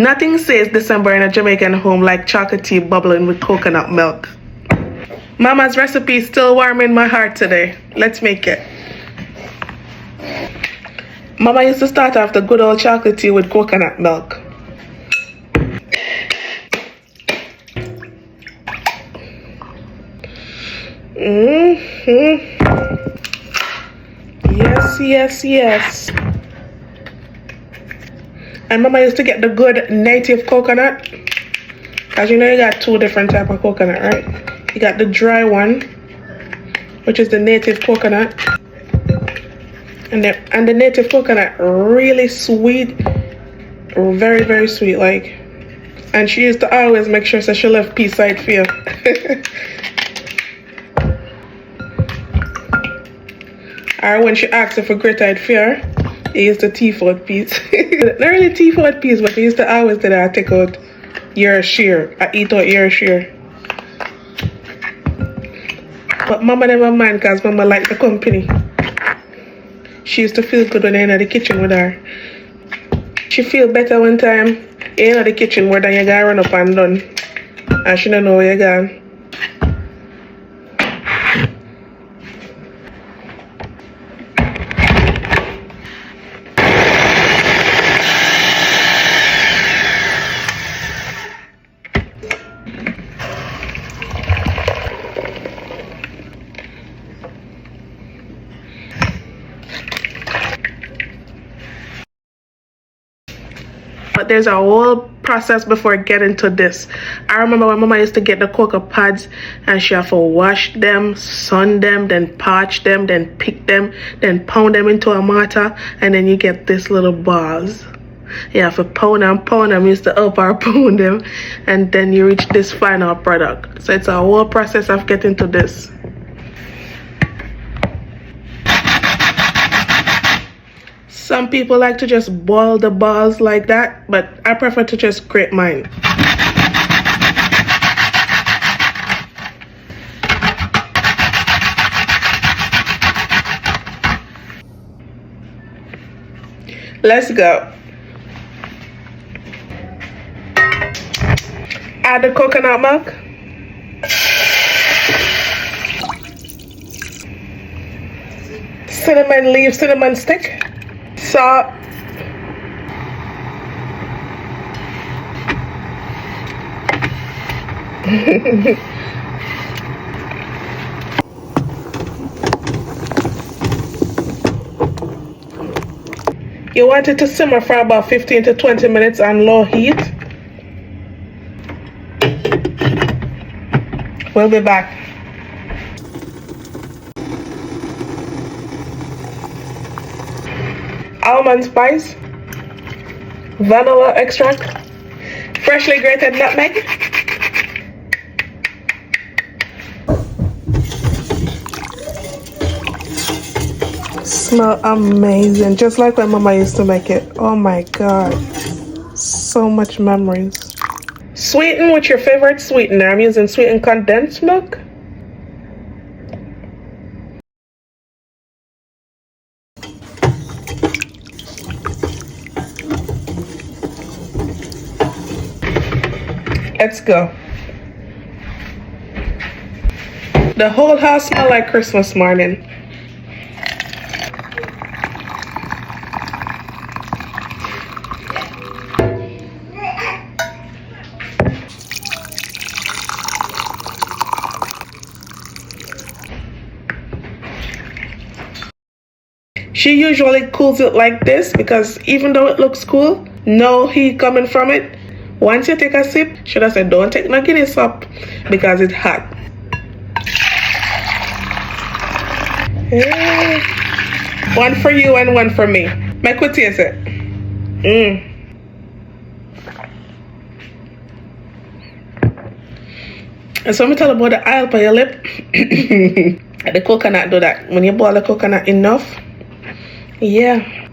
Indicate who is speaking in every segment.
Speaker 1: Nothing says December in a Jamaican home like chocolate tea bubbling with coconut milk. Mama's recipe is still warm in my heart today. Let's make it. Mama used to start off the good old chocolate tea with coconut milk. Yes. And Mama used to get the good native coconut. As you know, you got two different type of coconut, right? You got the dry one, which is the native coconut. And the native coconut, really sweet. Very, very sweet, like. And she used to always make sure so she left peace side for you. Or when she asked her for grit-eyed fear, he used to teeth out piece. Not really teeth out piece, but he used to always do that. I take out your share. I eat out your share. But Mama never mind because Mama liked the company. She used to feel good when you're in the kitchen with her. She feel better one time you're in the kitchen more than you gotta run up and done. And she don't know where you're going. But there's a whole process before getting to this. I remember when Mama used to get the cocoa pods and she have to wash them, sun them, then parch them, then pick them, then pound them into a mortar, and then you get this little balls. You have to pound them, used to up or pound them, and then you reach this final product. So it's a whole process of getting to this. Some people like to just boil the balls like that, but I prefer to just grate mine. Let's go. Add the coconut milk. Cinnamon leaf, cinnamon stick. Salt. You want it to simmer for about 15 to 20 minutes on low heat. We'll be back. Almond spice, vanilla extract, freshly grated nutmeg, smell amazing, just like when Mama used to make it. Oh my God, so much memories. Sweeten with your favorite sweetener. I'm using sweetened condensed milk. Let's go. The whole house smells like Christmas morning. She usually cools it like this because even though it looks cool, no heat coming from it. Once you take a sip, should I say don't take no Guinness up because it's hot. One for you and one for me. Make we taste it. And so let me tell you about the oil for your lip. The coconut do that. When you boil the coconut enough, yeah.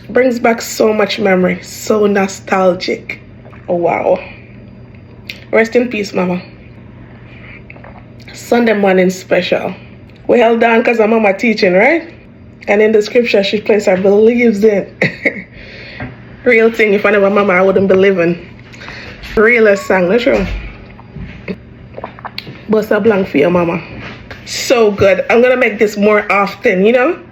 Speaker 1: Brings back so much memory, so nostalgic. Oh wow. Rest in peace, Mama. Sunday morning special. We held down because of Mama teaching, right? And in the scripture she placed her believes in. Real thing, if I never mama, I wouldn't be living. Realest song, not true. Bust a blank for your mama. So good. I'm gonna make this more often, you know.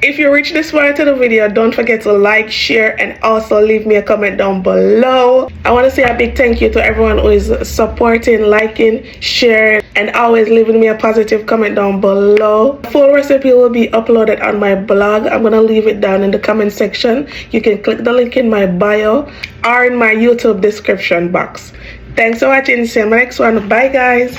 Speaker 1: If you reach this far into the video, don't forget to like, share, and also leave me a comment down below. I want to say a big thank you to everyone who is supporting, liking, sharing, and always leaving me a positive comment down below. The full recipe will be uploaded on my blog. I'm going to leave it down in the comment section. You can click the link in my bio or in my YouTube description box. Thanks for watching. See you in my next one. Bye guys.